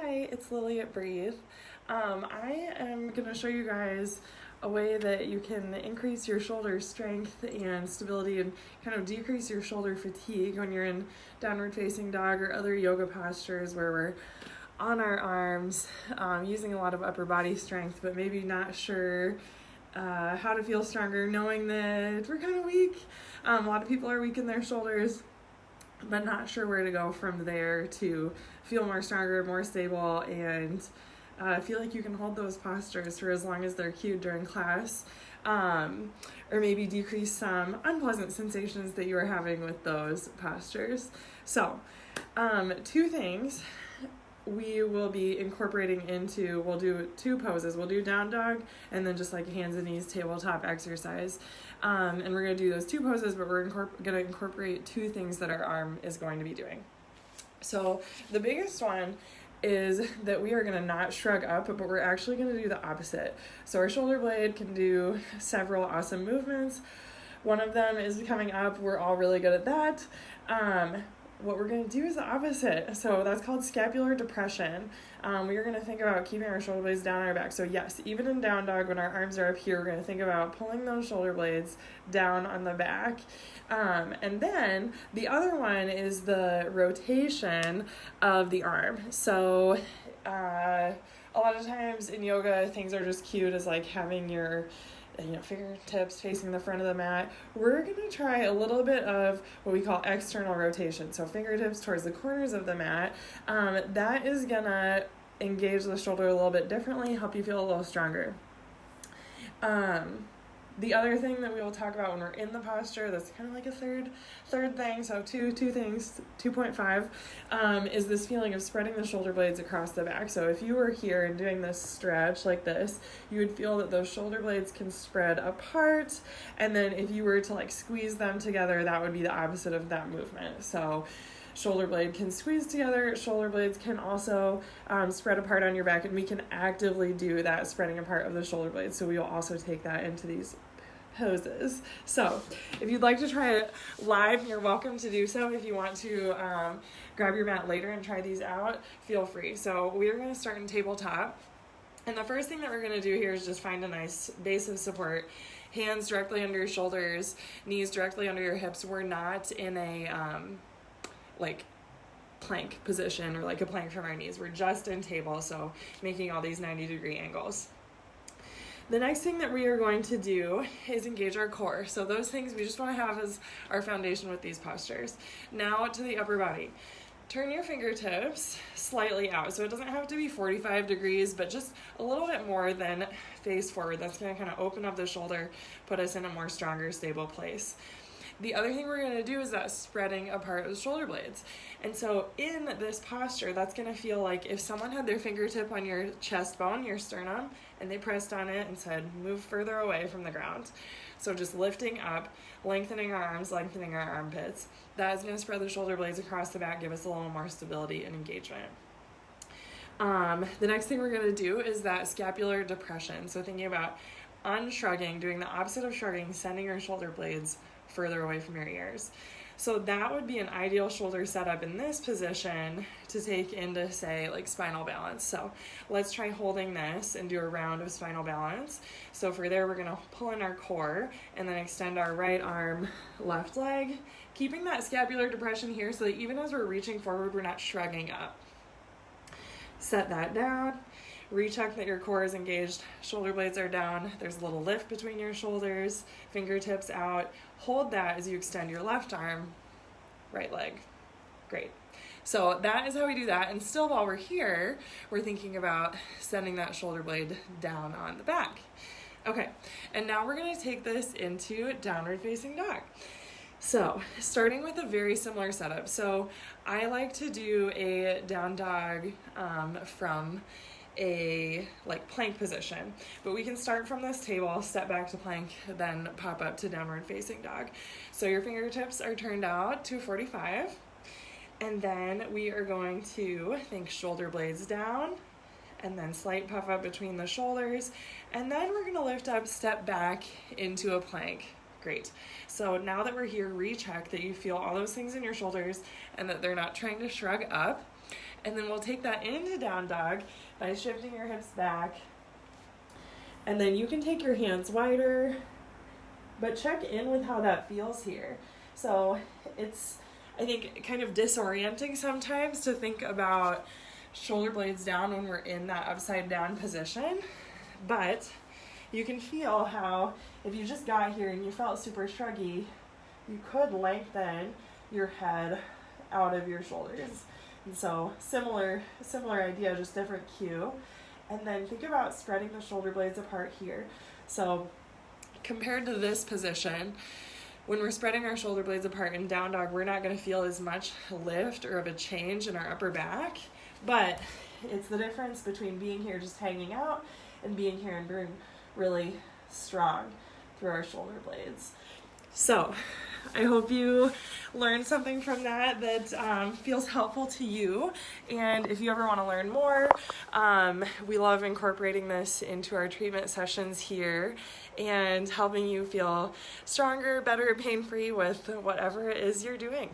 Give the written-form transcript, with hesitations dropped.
Hi, it's Lily at Breathe. I am going to show you guys a way that you can increase your shoulder strength and stability and kind of decrease your shoulder fatigue when you're in downward facing dog or other yoga postures where we're on our arms, using a lot of upper body strength, but maybe not sure how to feel stronger, knowing that we're kind of weak. A lot of people are weak in their shoulders, but not sure where to go from there to feel more stronger, more stable, and feel like you can hold those postures for as long as they're cued during class, or maybe decrease some unpleasant sensations that you are having with those postures. So, two things we will be incorporating into, we'll do two poses. We'll do down dog and then just like hands and knees tabletop exercise. And we're going to do those two poses, but we're going to incorporate two things that our arm is going to be doing. So the biggest one is that we are going to not shrug up, but we're actually going to do the opposite. So our shoulder blade can do several awesome movements. One of them is coming up. We're all really good at that. What we're going to do is the opposite. So that's called scapular depression. We are going to think about keeping our shoulder blades down on our back. So yes, even in down dog, when our arms are up here, we're going to think about pulling those shoulder blades down on the back. And then the other one is the rotation of the arm. So a lot of times in yoga, things are just cute as like having your fingertips facing the front of the mat. We're going to try a little bit of what we call external rotation. So fingertips towards the corners of the mat. That is going to engage the shoulder a little bit differently, help you feel a little stronger. The other thing that we will talk about when we're in the posture, that's kind of like a third thing, so two things, 2.5, is this feeling of spreading the shoulder blades across the back. So if you were here and doing this stretch like this, you would feel that those shoulder blades can spread apart, and then if you were to like squeeze them together, that would be the opposite of that movement. So shoulder blade can squeeze together, shoulder blades can also spread apart on your back, and we can actively do that spreading apart of the shoulder blades. So we will also take that into these poses. So if you'd like to try it live, you're welcome to do so. If you want to grab your mat later and try these out, feel free. So we're going to start in tabletop. And the first thing that we're going to do here is just find a nice base of support. Hands directly under your shoulders, knees directly under your hips. We're not in a like plank position or like a plank from our knees. We're just in table, so making all these 90-degree angles. The next thing that we are going to do is engage our core. So those things we just want to have as our foundation with these postures. Now to the upper body. Turn your fingertips slightly out. So it doesn't have to be 45 degrees, but just a little bit more than face forward. That's going to kind of open up the shoulder, put us in a more stronger, stable place. The other thing we're going to do is that spreading apart of the shoulder blades. And so in this posture, that's going to feel like if someone had their fingertip on your chest bone, your sternum, and they pressed on it and said, move further away from the ground. So just lifting up, lengthening our arms, lengthening our armpits. That is going to spread the shoulder blades across the back, give us a little more stability and engagement. The next thing we're going to do is that scapular depression. So thinking about unshrugging, doing the opposite of shrugging, sending your shoulder blades further away from your ears. So that would be an ideal shoulder setup in this position to take into, say, like spinal balance. So let's try holding this and do a round of spinal balance. So for there, we're going to pull in our core and then extend our right arm, left leg, keeping that scapular depression here so that even as we're reaching forward, we're not shrugging up. Set that down. Recheck that your core is engaged, shoulder blades are down, there's a little lift between your shoulders, fingertips out. Hold that as you extend your left arm, right leg. Great. So that is how we do that. And still while we're here, we're thinking about sending that shoulder blade down on the back. Okay, and now we're going to take this into downward facing dog. So starting with a very similar setup. So I like to do a down dog from a like plank position, but we can start from this table, step back to plank, then pop up to downward facing dog. So your fingertips are turned out to 45, and then we are going to think shoulder blades down, and then slight puff up between the shoulders, and then we're going to lift up, step back into a plank. Great. So now that we're here, recheck that you feel all those things in your shoulders and that they're not trying to shrug up. And then we'll take that into down dog by shifting your hips back. And then you can take your hands wider, but check in with how that feels here. So it's, I think, kind of disorienting sometimes to think about shoulder blades down when we're in that upside down position. But you can feel how if you just got here and you felt super shruggy, you could lengthen your head out of your shoulders. And so similar idea, just different cue. And then think about spreading the shoulder blades apart here. So compared to this position, when we're spreading our shoulder blades apart in down dog, we're not going to feel as much lift or of a change in our upper back. But it's the difference between being here just hanging out and being here and being really strong through our shoulder blades. So I hope you learned something from that feels helpful to you. And if you ever want to learn more, we love incorporating this into our treatment sessions here and helping you feel stronger, better, pain-free with whatever it is you're doing.